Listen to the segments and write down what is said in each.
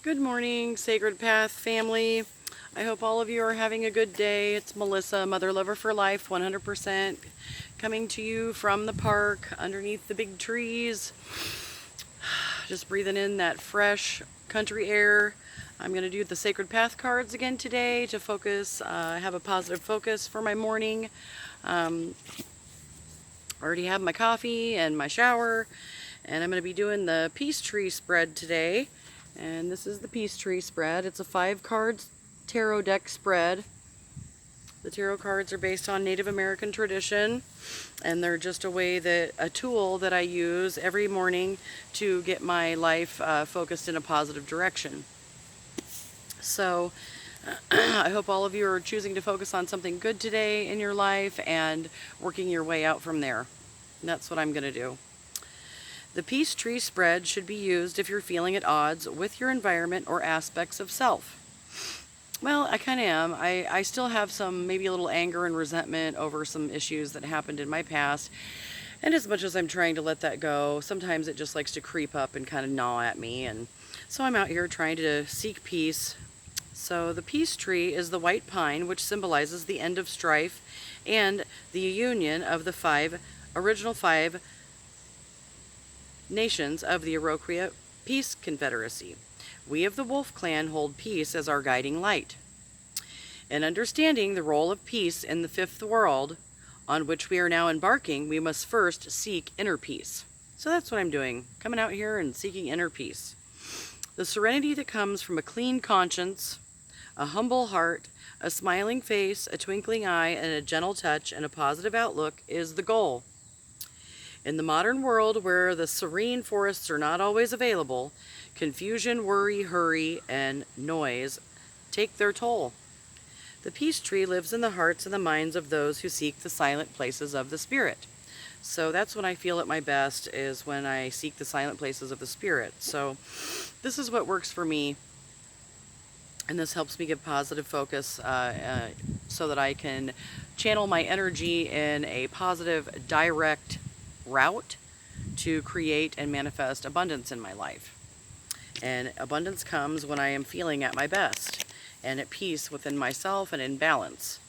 Good morning, Sacred Path family. I hope all of you are having a good day. It's Melissa, Mother Lover for Life, 100%, coming to you from the park underneath the big trees. Just breathing in that fresh country air. I'm going to do the Sacred Path cards again today to focus, have a positive focus for my morning. I already have my coffee and my shower, and I'm going to be doing the peace tree spread today. And this is the peace tree spread. It's a 5 card tarot deck spread. The tarot cards are based on Native American tradition, and they're just a tool that I use every morning to get my life focused in a positive direction. So I hope all of you are choosing to focus on something good today in your life and working your way out from there. And that's what I'm going to do. The peace tree spread should be used if you're feeling at odds with your environment or aspects of self. Well, I kind of am. I still have some, maybe a little anger and resentment over some issues that happened in my past. And as much as I'm trying to let that go, sometimes it just likes to creep up and kind of gnaw at me. And so I'm out here trying to seek peace. So the peace tree is the white pine, which symbolizes the end of strife and the union of the original five nations of the Iroquois Peace Confederacy. We of the Wolf Clan hold peace as our guiding light. In understanding the role of peace in the fifth world, on which we are now embarking, we must first seek inner peace. So that's what I'm doing, coming out here and seeking inner peace. The serenity that comes from a clean conscience, a humble heart, a smiling face, a twinkling eye, and a gentle touch and a positive outlook is the goal. In the modern world, where the serene forests are not always available, confusion, worry, hurry, and noise take their toll. The peace tree lives in the hearts and the minds of those who seek the silent places of the spirit. So that's when I feel at my best, is when I seek the silent places of the spirit. So this is what works for me, and this helps me give positive focus so that I can channel my energy in a positive, direct route to create and manifest abundance in my life. And abundance comes when I am feeling at my best and at peace within myself and in balance.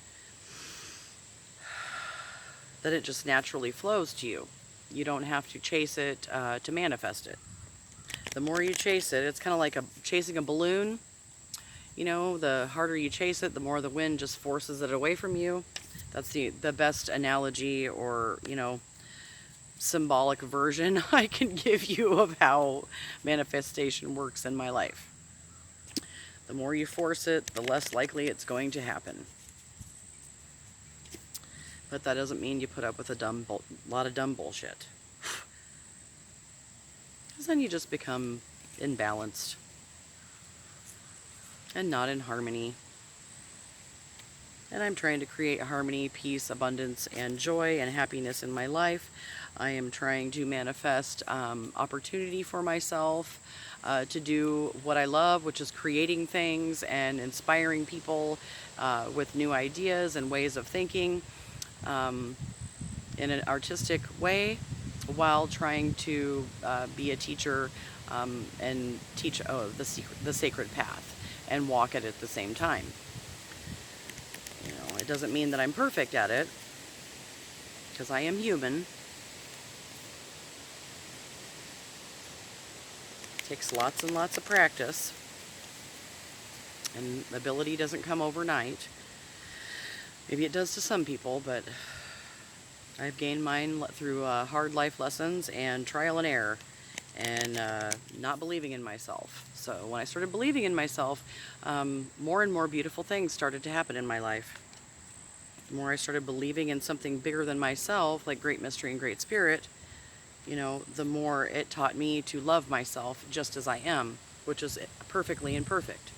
Then it just naturally flows to you. You don't have to chase it to manifest it. The more you chase it, it's kind of like chasing a balloon. You know, the harder you chase it, the more the wind just forces it away from you. That's the best analogy, or, symbolic version I can give you of how manifestation works in my life. The more you force it, the less likely it's going to happen. But that doesn't mean you put up with a lot of dumb bullshit. Because then you just become imbalanced and not in harmony. And I'm trying to create harmony, peace, abundance, and joy and happiness in my life. I am trying to manifest opportunity for myself to do what I love, which is creating things and inspiring people with new ideas and ways of thinking in an artistic way, while trying to be a teacher and teach the sacred path and walk it at the same time. It doesn't mean that I'm perfect at it, because I am human. It takes lots and lots of practice, and ability doesn't come overnight. Maybe it does to some people, but I've gained mine through hard life lessons and trial and error, and not believing in myself. So when I started believing in myself, more and more beautiful things started to happen in my life. The more I started believing in something bigger than myself, like Great Mystery and Great Spirit, the more it taught me to love myself just as I am, which is perfectly imperfect.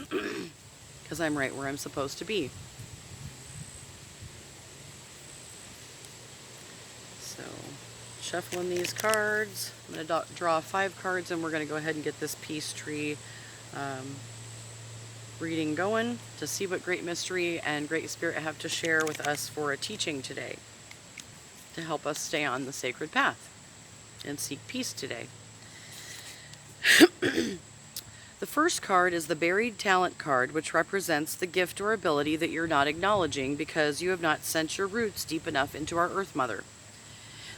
Because I'm right where I'm supposed to be. So, shuffling these cards. I'm going to draw 5 cards, and we're going to go ahead and get this peace tree reading going to see what Great Mystery and Great Spirit have to share with us for a teaching today to help us stay on the sacred path and seek peace today. first card is the Buried Talent card, which represents the gift or ability that you're not acknowledging because you have not sent your roots deep enough into our Earth Mother.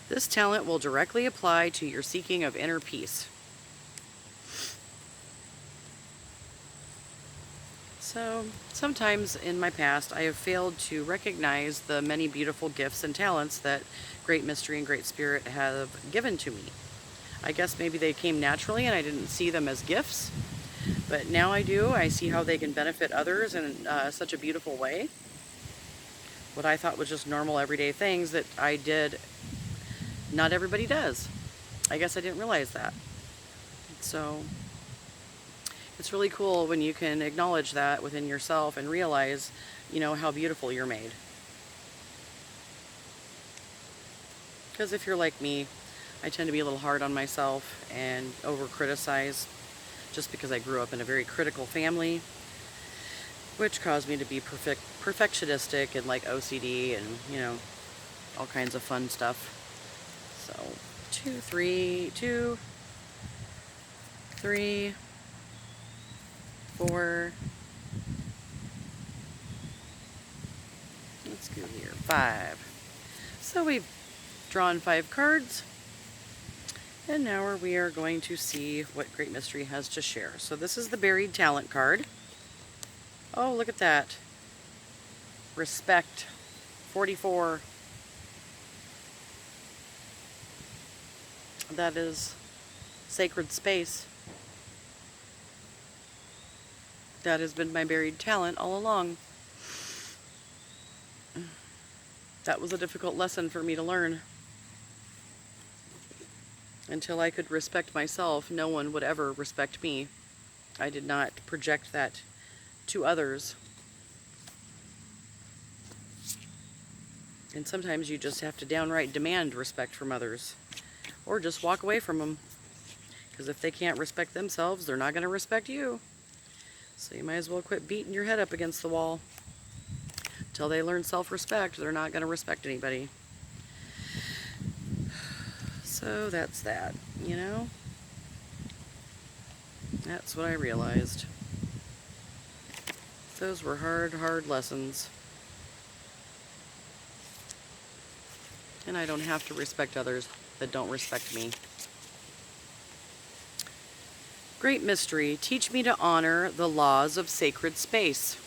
This talent will directly apply to your seeking of inner peace. So, sometimes in my past, I have failed to recognize the many beautiful gifts and talents that Great Mystery and Great Spirit have given to me. I guess maybe they came naturally and I didn't see them as gifts, but now I do. I see how they can benefit others in such a beautiful way. What I thought was just normal everyday things that I did, not everybody does. I guess I didn't realize that. So it's really cool when you can acknowledge that within yourself and realize, how beautiful you're made. Because if you're like me, I tend to be a little hard on myself and over-criticize just because I grew up in a very critical family, which caused me to be perfectionistic and like OCD and, all kinds of fun stuff. So, 2, 3, 4, let's go here, 5. So we've drawn 5 cards, and now we are going to see what Great Mystery has to share. So this is the Buried Talent card. Oh, look at that. Respect, 44. That is sacred space. That has been my buried talent all along. That was a difficult lesson for me to learn. Until I could respect myself, no one would ever respect me. I did not project that to others. And sometimes you just have to downright demand respect from others. Or just walk away from them. Because if they can't respect themselves, they're not going to respect you. So you might as well quit beating your head up against the wall. Until they learn self-respect, they're not going to respect anybody. So that's that, That's what I realized. Those were hard lessons. And I don't have to respect others that don't respect me. Great Mystery, teach me to honor the laws of sacred space,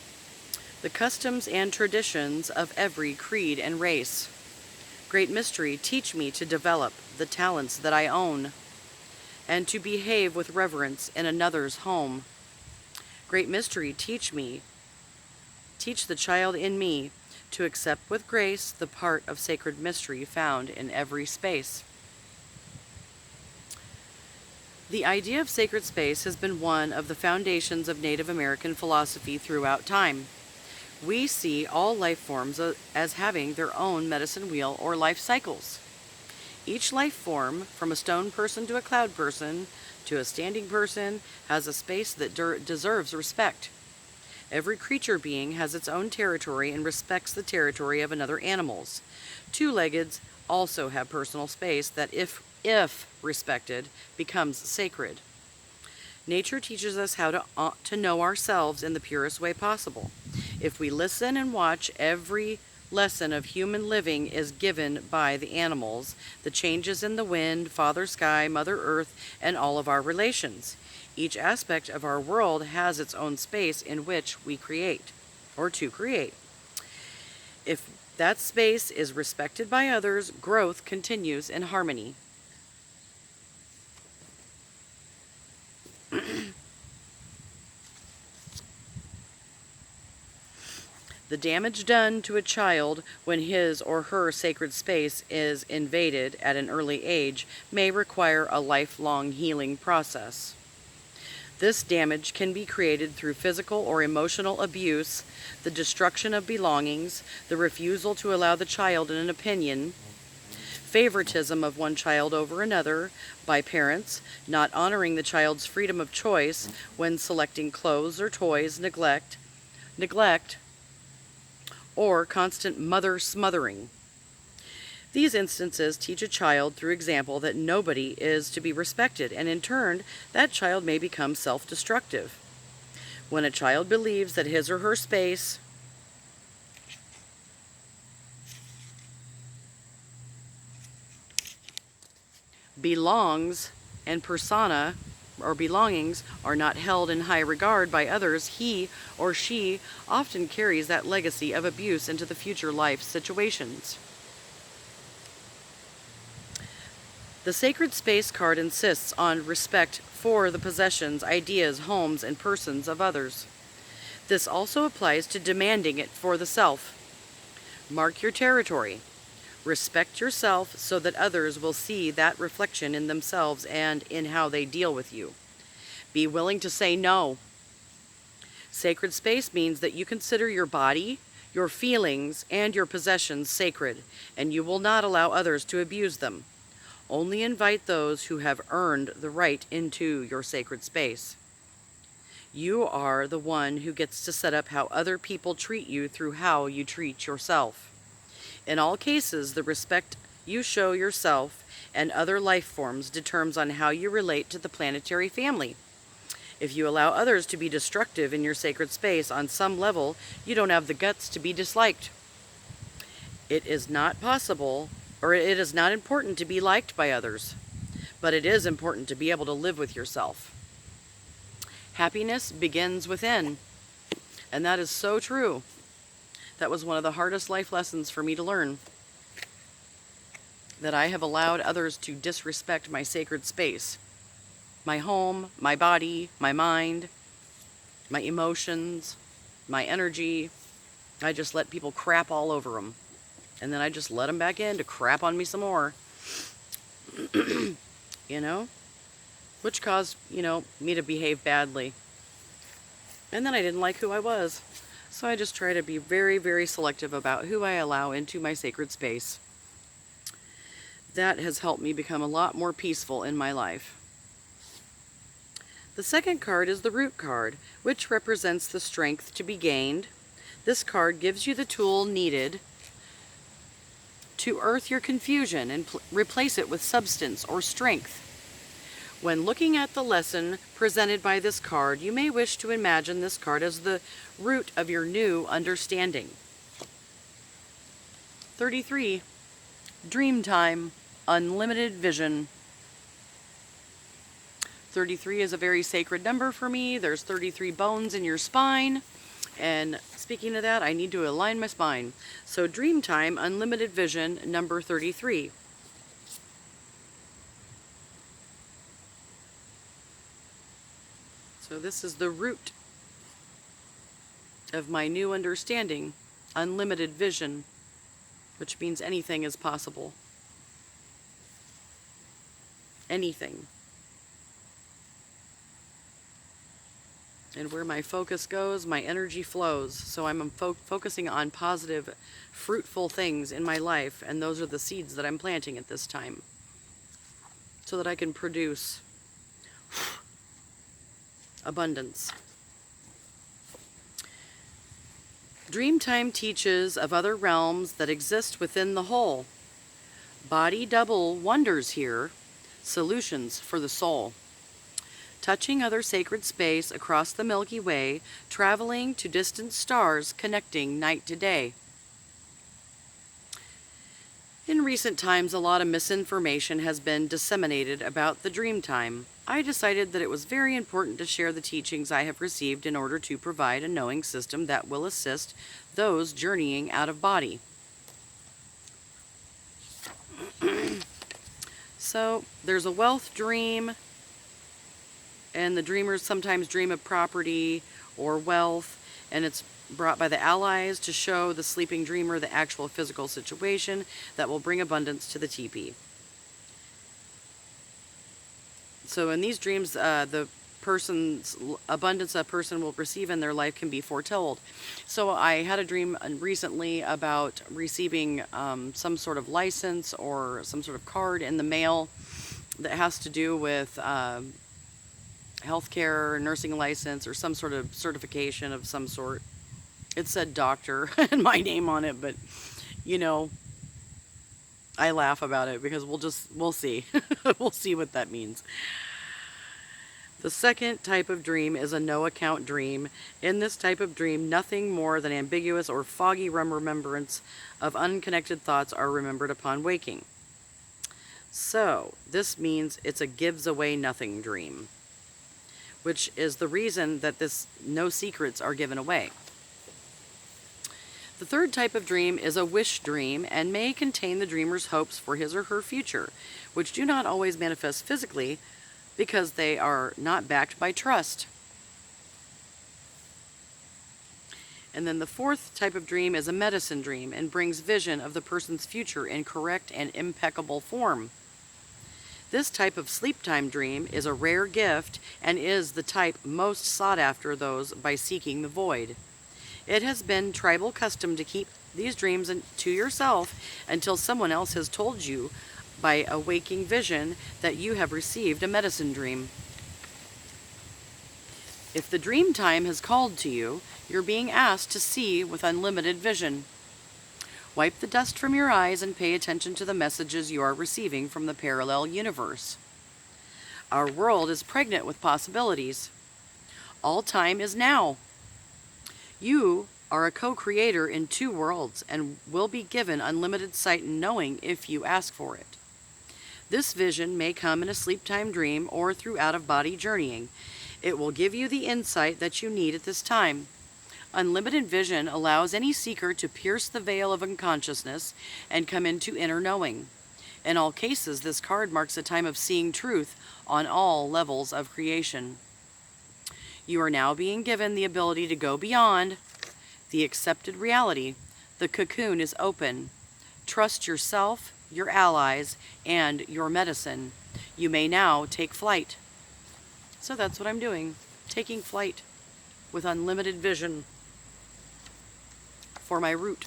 the customs and traditions of every creed and race. Great Mystery, teach me to develop the talents that I own and to behave with reverence in another's home. Great Mystery, teach the child in me to accept with grace the part of sacred mystery found in every space. The idea of sacred space has been one of the foundations of Native American philosophy throughout time. We see all life forms as having their own medicine wheel or life cycles. Each life form, from a stone person to a cloud person to a standing person, has a space that deserves respect. Every creature being has its own territory and respects the territory of another animals. Two-leggeds also have personal space that, if respected, becomes sacred. Nature teaches us how to know ourselves in the purest way possible. If we listen and watch, every lesson of human living is given by the animals, the changes in the wind, Father Sky, Mother Earth, and all of our relations. Each aspect of our world has its own space in which we create, or to create. If that space is respected by others, growth continues in harmony. The damage done to a child when his or her sacred space is invaded at an early age may require a lifelong healing process. This damage can be created through physical or emotional abuse, the destruction of belongings, the refusal to allow the child an opinion, favoritism of one child over another by parents, not honoring the child's freedom of choice when selecting clothes or toys, neglect, or constant mother smothering. These instances teach a child through example that nobody is to be respected, and in turn, that child may become self-destructive. When a child believes that his or her space belongs and persona or belongings are not held in high regard by others, he or she often carries that legacy of abuse into the future life situations. The Sacred Space card insists on respect for the possessions, ideas, homes, and persons of others. This also applies to demanding it for the self. Mark your territory. Respect yourself so that others will see that reflection in themselves and in how they deal with you. Be willing to say no. Sacred space means that you consider your body, your feelings, and your possessions sacred, and you will not allow others to abuse them. Only invite those who have earned the right into your sacred space. You are the one who gets to set up how other people treat you through how you treat yourself. In all cases, the respect you show yourself and other life forms determines on how you relate to the planetary family. If you allow others to be destructive in your sacred space on some level, you don't have the guts to be disliked. It is not possible, or it is not important to be liked by others, but it is important to be able to live with yourself. Happiness begins within, and that is so true. That was one of the hardest life lessons for me to learn, that I have allowed others to disrespect my sacred space, my home, my body, my mind, my emotions, my energy. I just let people crap all over them, and then I just let them back in to crap on me some more. You know, which caused, me to behave badly. And then I didn't like who I was. So I just try to be very, very selective about who I allow into my sacred space. That has helped me become a lot more peaceful in my life. The second card is the Root card, which represents the strength to be gained. This card gives you the tool needed to earth your confusion and replace it with substance or strength. When looking at the lesson presented by this card, you may wish to imagine this card as the root of your new understanding. 33. Dream time, unlimited vision. 33 is a very sacred number for me. There's 33 bones in your spine. And speaking of that, I need to align my spine. So dream time, unlimited vision, number 33. So this is the root of my new understanding, unlimited vision, which means anything is possible. Anything. And where my focus goes, my energy flows. So I'm focusing on positive, fruitful things in my life, and those are the seeds that I'm planting at this time, so that I can produce abundance. Dreamtime teaches of other realms that exist within the whole. Body double wonders here, solutions for the soul. Touching other sacred space across the Milky Way, traveling to distant stars, connecting night to day. In recent times, a lot of misinformation has been disseminated about the dream time. I decided that it was very important to share the teachings I have received in order to provide a knowing system that will assist those journeying out of body. So, there's a wealth dream, and the dreamers sometimes dream of property or wealth, and it's brought by the allies to show the sleeping dreamer the actual physical situation that will bring abundance to the teepee. So in these dreams, the person's abundance a person will receive in their life can be foretold. So I had a dream recently about receiving some sort of license or some sort of card in the mail that has to do with healthcare, nursing license, or some sort of certification of some sort. It said doctor and my name on it, but I laugh about it because we'll see. We'll see what that means. The second type of dream is a no-account dream. In this type of dream, nothing more than ambiguous or foggy remembrance of unconnected thoughts are remembered upon waking. So, this means it's a gives away nothing dream, which is the reason that no secrets are given away. The third type of dream is a wish dream and may contain the dreamer's hopes for his or her future, which do not always manifest physically, because they are not backed by trust. And then the fourth type of dream is a medicine dream and brings vision of the person's future in correct and impeccable form. This type of sleep time dream is a rare gift and is the type most sought after those by seeking the void. It has been tribal custom to keep these dreams to yourself until someone else has told you by a waking vision that you have received a medicine dream. If the dream time has called to you, you're being asked to see with unlimited vision. Wipe the dust from your eyes and pay attention to the messages you are receiving from the parallel universe. Our world is pregnant with possibilities. All time is now. You are a co-creator in two worlds and will be given unlimited sight and knowing if you ask for it. This vision may come in a sleep time dream or through out-of-body journeying. It will give you the insight that you need at this time. Unlimited vision allows any seeker to pierce the veil of unconsciousness and come into inner knowing. In all cases, this card marks a time of seeing truth on all levels of creation. You are now being given the ability to go beyond the accepted reality. The cocoon is open. Trust yourself, your allies, and your medicine. You may now take flight. So that's what I'm doing, taking flight with unlimited vision for my route.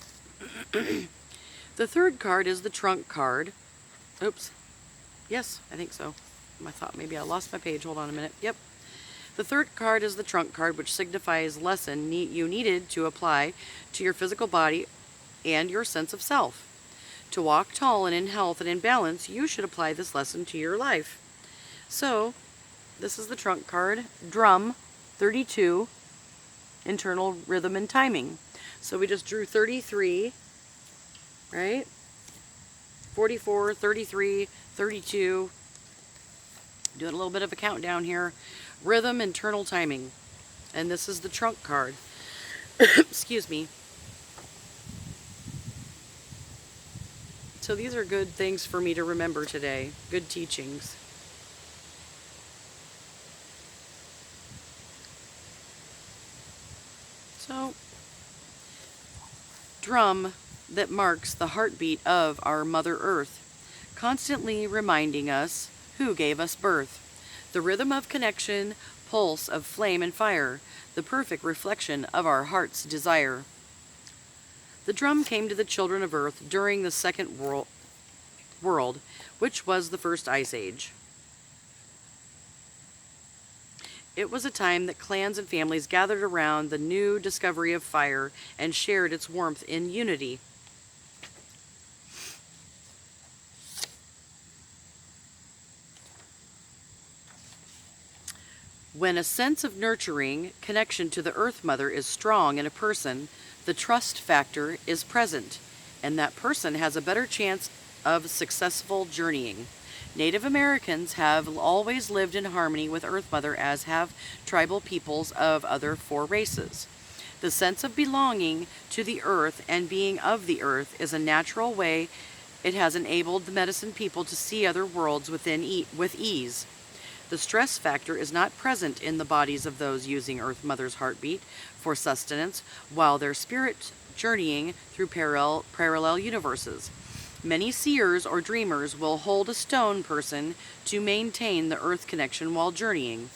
The third card is the trunk card. Oops. Yes, I think so. I thought maybe I lost my page. Hold on a minute. Yep. The third card is the trunk card, which signifies lesson you needed to apply to your physical body and your sense of self. To walk tall and in health and in balance, you should apply this lesson to your life. So, this is the trunk card, drum, 32, internal rhythm and timing. So we just drew 33, right? 44, 33, 32. Doing a little bit of a countdown here. Rhythm, internal timing. And this is the trunk card. Excuse me. So these are good things for me to remember today. Good teachings. So, drum that marks the heartbeat of our Mother Earth, constantly reminding us who gave us birth. The rhythm of connection, pulse of flame and fire, the perfect reflection of our heart's desire. The drum came to the children of Earth during the second world, which was the first ice age. It was a time that clans and families gathered around the new discovery of fire and shared its warmth in unity. When a sense of nurturing connection to the Earth Mother is strong in a person, the trust factor is present, and that person has a better chance of successful journeying. Native Americans have always lived in harmony with Earth Mother, as have tribal peoples of other four races. The sense of belonging to the earth and being of the earth is a natural way it has enabled the medicine people to see other worlds with ease. The stress factor is not present in the bodies of those using Earth Mother's heartbeat for sustenance while their spirit journeying through parallel universes. Many seers or dreamers will hold a stone person to maintain the earth connection while journeying.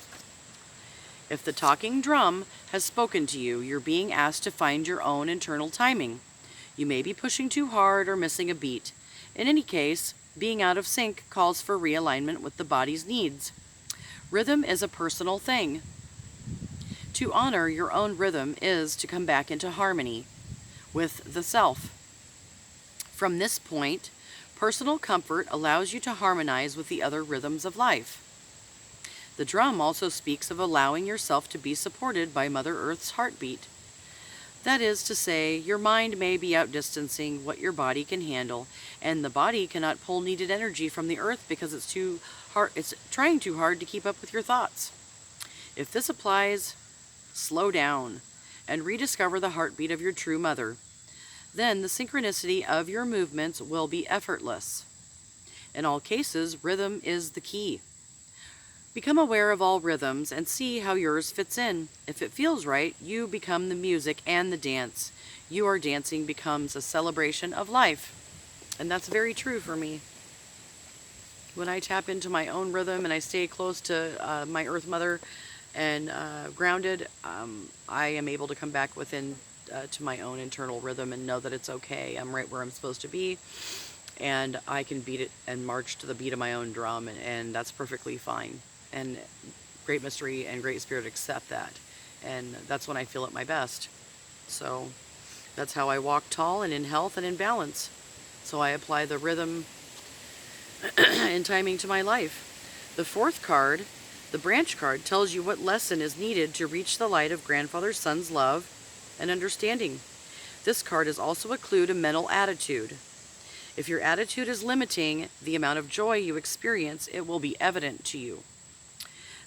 If the talking drum has spoken to you, you're being asked to find your own internal timing. You may be pushing too hard or missing a beat. In any case, being out of sync calls for realignment with the body's needs. Rhythm is a personal thing. To honor your own rhythm is to come back into harmony with the self. From this point Personal comfort allows you to harmonize with the other rhythms of life. The drum also speaks of allowing yourself to be supported by Mother Earth's heartbeat. That is to say, your mind may be outdistancing what your body can handle, and the body cannot pull needed energy from the earth because it's trying too hard to keep up with your thoughts. If this applies, slow down and rediscover the heartbeat of your true mother. Then the synchronicity of your movements will be effortless. In all cases, rhythm is the key. Become aware of all rhythms and see how yours fits in. If it feels right, you become the music and the dance. Your dancing becomes a celebration of life. And that's very true for me. When I tap into my own rhythm and I stay close to my Earth Mother and grounded, I am able to come back within to my own internal rhythm and know that it's okay. I'm right where I'm supposed to be. And I can beat it and march to the beat of my own drum, and that's perfectly fine. And Great Mystery and Great Spirit accept that. And that's when I feel at my best. So that's how I walk tall and in health and in balance. So I apply the rhythm and timing to my life. The fourth card, the branch card, tells you what lesson is needed to reach the light of grandfather's son's love and understanding. This card is also a clue to mental attitude. If your attitude is limiting the amount of joy you experience, it will be evident to you.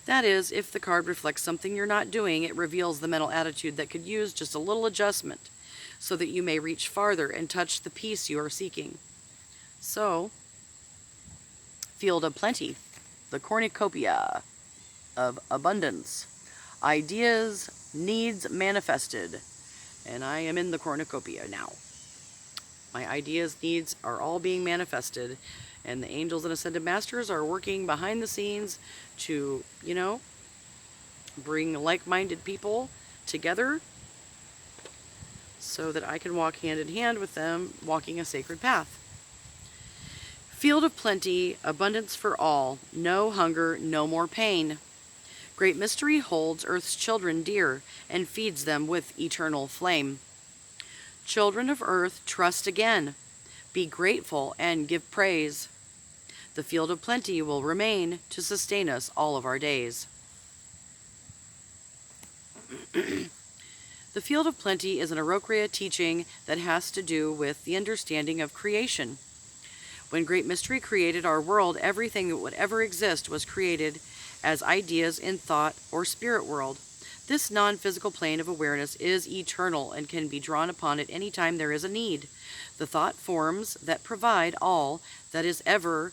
That is, if the card reflects something you're not doing, it reveals the mental attitude that could use just a little adjustment so that you may reach farther and touch the peace you are seeking. So, Field of Plenty, the cornucopia of abundance, ideas, needs manifested. And I am in the cornucopia now. My ideas, needs are all being manifested, and the angels and ascended masters are working behind the scenes to, bring like-minded people together so that I can walk hand in hand with them, walking a sacred path. Field of Plenty, abundance for all, no hunger, no more pain. Great Mystery holds Earth's children dear and feeds them with eternal flame. Children of Earth, trust again. Be grateful and give praise. The Field of Plenty will remain to sustain us all of our days. The Field of Plenty is an Arokria teaching that has to do with the understanding of creation. When Great Mystery created our world, everything that would ever exist was created as ideas in thought or spirit world. This non-physical plane of awareness is eternal and can be drawn upon at any time there is a need. The thought forms that provide all that is ever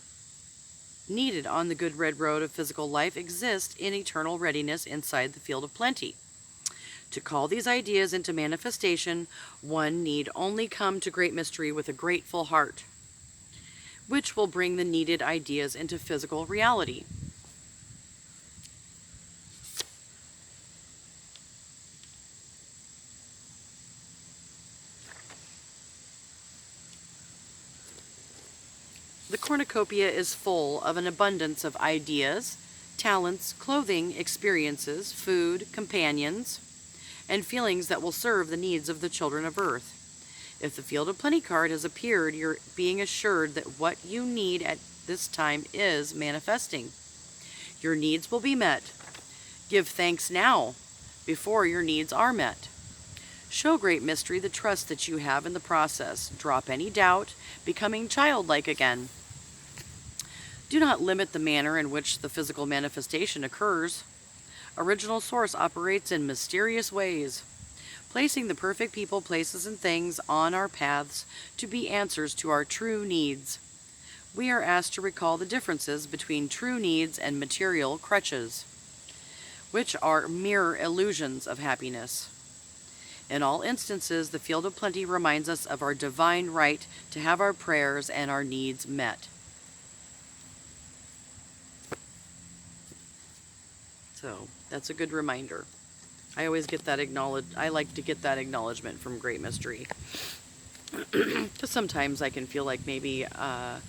needed on the good red road of physical life exist in eternal readiness inside the Field of Plenty. To call these ideas into manifestation, one need only come to Great Mystery with a grateful heart, which will bring the needed ideas into physical reality. The cornucopia is full of an abundance of ideas, talents, clothing, experiences, food, companions, and feelings that will serve the needs of the children of Earth. If the Field of Plenty card has appeared, you're being assured that what you need at this time is manifesting. Your needs will be met. Give thanks now, before your needs are met. Show Great Mystery the trust that you have in the process. Drop any doubt, becoming childlike again. Do not limit the manner in which the physical manifestation occurs. Original Source operates in mysterious ways, placing the perfect people, places, and things on our paths to be answers to our true needs. We are asked to recall the differences between true needs and material crutches, which are mere illusions of happiness. In all instances, the Field of Plenty reminds us of our divine right to have our prayers and our needs met. So, that's a good reminder. I always get that I like to get that acknowledgement from Great Mystery. Because sometimes I can feel like maybe I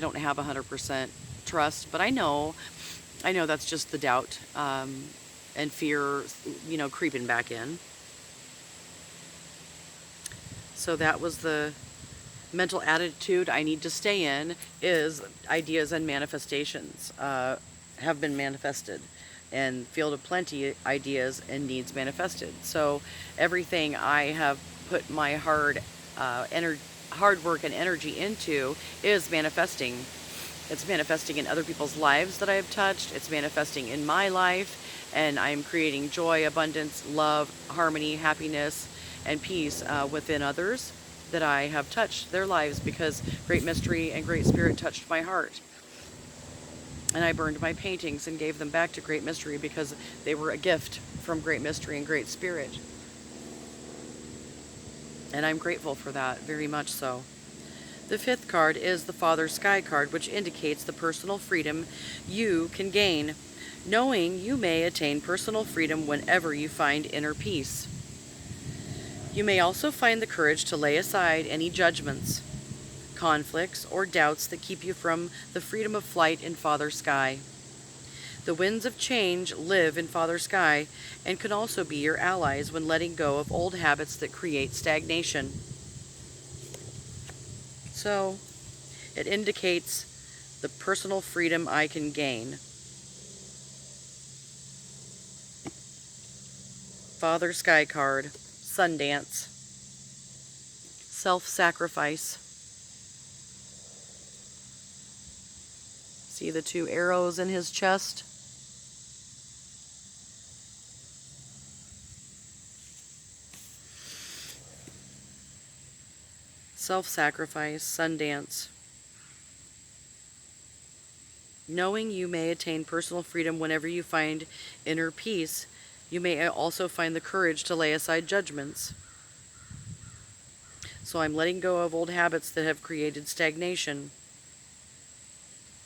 don't have 100% trust, but I know that's just the doubt and fear, creeping back in. So that was the mental attitude I need to stay in is ideas and manifestations have been manifested, and field of plenty ideas and needs manifested. So everything I have put my hard work and energy into is manifesting. It's manifesting in other people's lives that I have touched. It's manifesting in my life, and I'm creating joy, abundance, love, harmony, happiness, and peace within others that I have touched their lives, because Great Mystery and Great Spirit touched my heart. And I burned my paintings and gave them back to Great Mystery because they were a gift from Great Mystery and Great Spirit. And I'm grateful for that, very much so. The fifth card is the Father Sky card, which indicates the personal freedom you can gain, knowing you may attain personal freedom whenever you find inner peace. You may also find the courage to lay aside any judgments, conflicts, or doubts that keep you from the freedom of flight in Father Sky. The winds of change live in Father Sky and can also be your allies when letting go of old habits that create stagnation. So, it indicates the personal freedom I can gain. Father Sky card, Sundance, self-sacrifice. See the two arrows in his chest? Self-sacrifice, Sundance. Knowing you may attain personal freedom whenever you find inner peace, you may also find the courage to lay aside judgments. So I'm letting go of old habits that have created stagnation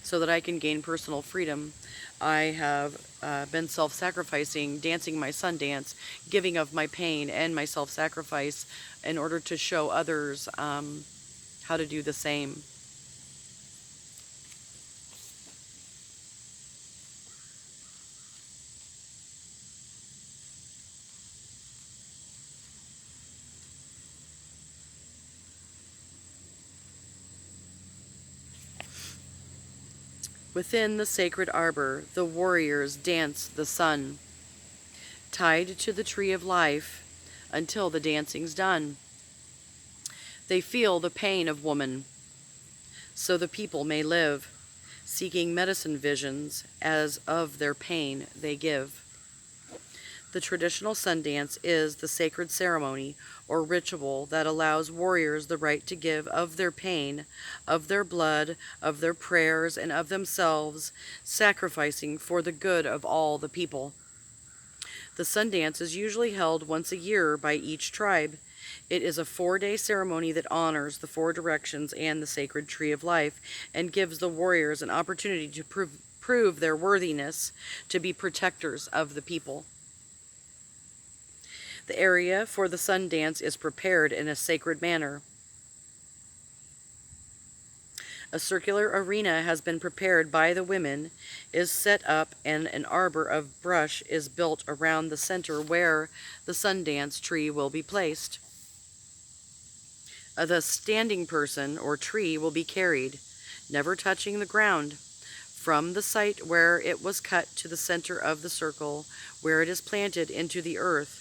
so that I can gain personal freedom. I have been self-sacrificing, dancing my Sundance, giving of my pain and my self-sacrifice in order to show others how to do the same. Within the sacred arbor, the warriors dance the sun, tied to the tree of life until the dancing's done. They feel the pain of woman, so the people may live, seeking medicine visions as of their pain they give. The traditional Sundance is the sacred ceremony or ritual that allows warriors the right to give of their pain, of their blood, of their prayers, and of themselves, sacrificing for the good of all the people. The Sundance is usually held once a year by each tribe. It is a 4-day ceremony that honors the 4 directions and the sacred tree of life, and gives the warriors an opportunity to prove their worthiness to be protectors of the people. The area for the Sundance is prepared in a sacred manner. A circular arena has been prepared by the women, is set up, and an arbor of brush is built around the center where the Sundance tree will be placed. The standing person or tree will be carried, never touching the ground, from the site where it was cut to the center of the circle where it is planted into the earth.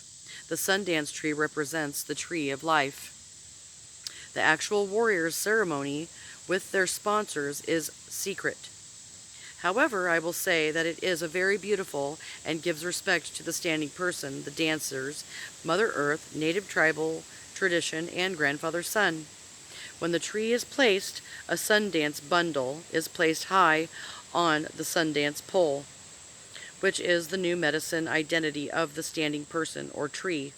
The Sundance tree represents the tree of life. The actual warriors' ceremony with their sponsors is secret. However, I will say that it is a very beautiful and gives respect to the standing person, the dancers, Mother Earth, native tribal tradition, and grandfather sun. When the tree is placed, a Sundance bundle is placed high on the Sundance pole, which is the new medicine identity of the standing person or tree.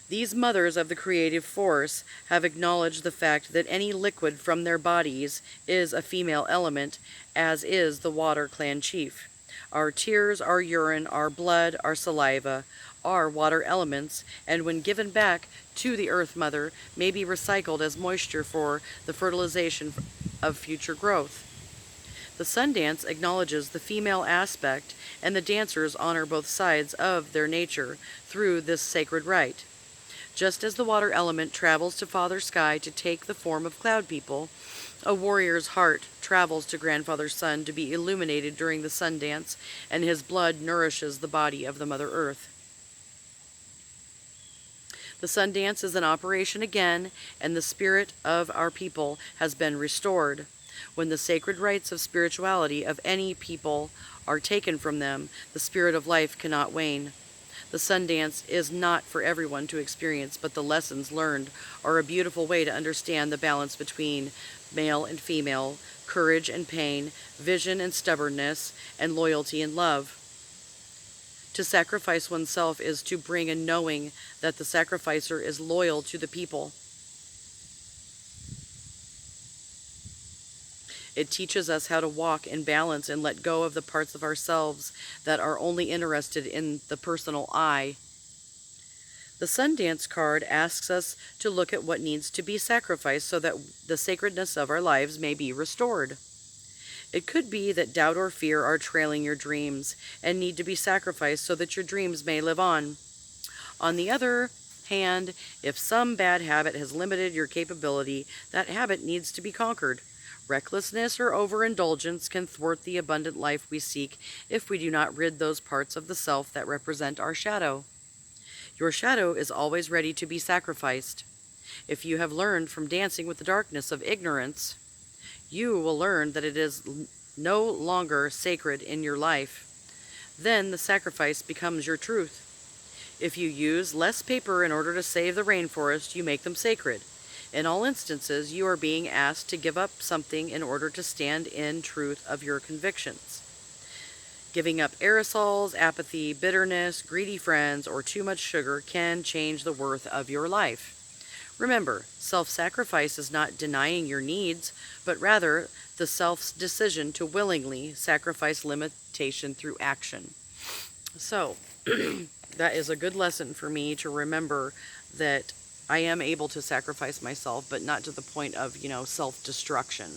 These mothers of the creative force have acknowledged the fact that any liquid from their bodies is a female element, as is the water clan chief. Our tears, our urine, our blood, our saliva are water elements, and when given back to the Earth Mother, may be recycled as moisture for the fertilization of future growth. The sundance acknowledges the female aspect, and the dancers honor both sides of their nature through this sacred rite. Just as the water element travels to Father Sky to take the form of cloud people, a warrior's heart travels to Grandfather Sun to be illuminated during the sun dance, and his blood nourishes the body of the Mother Earth. The sun dance is in operation again, and the spirit of our people has been restored. When the sacred rites of spirituality of any people are taken from them, the spirit of life cannot wane. The sun dance is not for everyone to experience, but the lessons learned are a beautiful way to understand the balance between male and female, courage and pain, vision and stubbornness, and loyalty and love. To sacrifice oneself is to bring a knowing that the sacrificer is loyal to the people. It teaches us how to walk in balance and let go of the parts of ourselves that are only interested in the personal I. The Sundance card asks us to look at what needs to be sacrificed so that the sacredness of our lives may be restored. It could be that doubt or fear are trailing your dreams and need to be sacrificed so that your dreams may live on. On the other hand, if some bad habit has limited your capability, that habit needs to be conquered. Recklessness or overindulgence can thwart the abundant life we seek if we do not rid those parts of the self that represent our shadow. Your shadow is always ready to be sacrificed. If you have learned from dancing with the darkness of ignorance, you will learn that it is no longer sacred in your life. Then the sacrifice becomes your truth. If you use less paper in order to save the rainforest, you make them sacred. In all instances, you are being asked to give up something in order to stand in truth of your convictions. Giving up aerosols, apathy, bitterness, greedy friends, or too much sugar can change the worth of your life. Remember, self-sacrifice is not denying your needs, but rather the self's decision to willingly sacrifice limitation through action. So, that is a good lesson for me to remember that I am able to sacrifice myself, but not to the point of, self-destruction.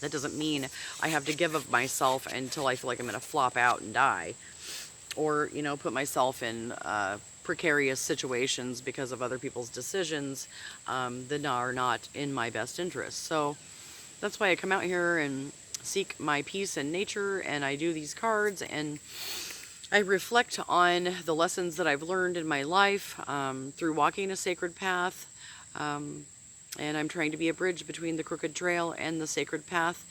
That doesn't mean I have to give of myself until I feel like I'm going to flop out and die. Or, put myself in precarious situations because of other people's decisions that are not in my best interest. So that's why I come out here and seek my peace in nature, and I do these cards, and I reflect on the lessons that I've learned in my life through walking a sacred path, and I'm trying to be a bridge between the crooked trail and the sacred path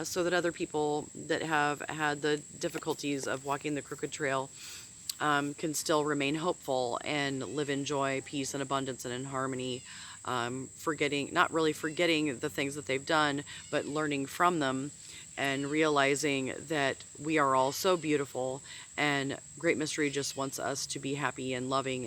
so that other people that have had the difficulties of walking the crooked trail can still remain hopeful and live in joy, peace, and abundance, and in harmony, not really forgetting the things that they've done, but learning from them and realizing that we are all so beautiful, and Great Mystery just wants us to be happy and loving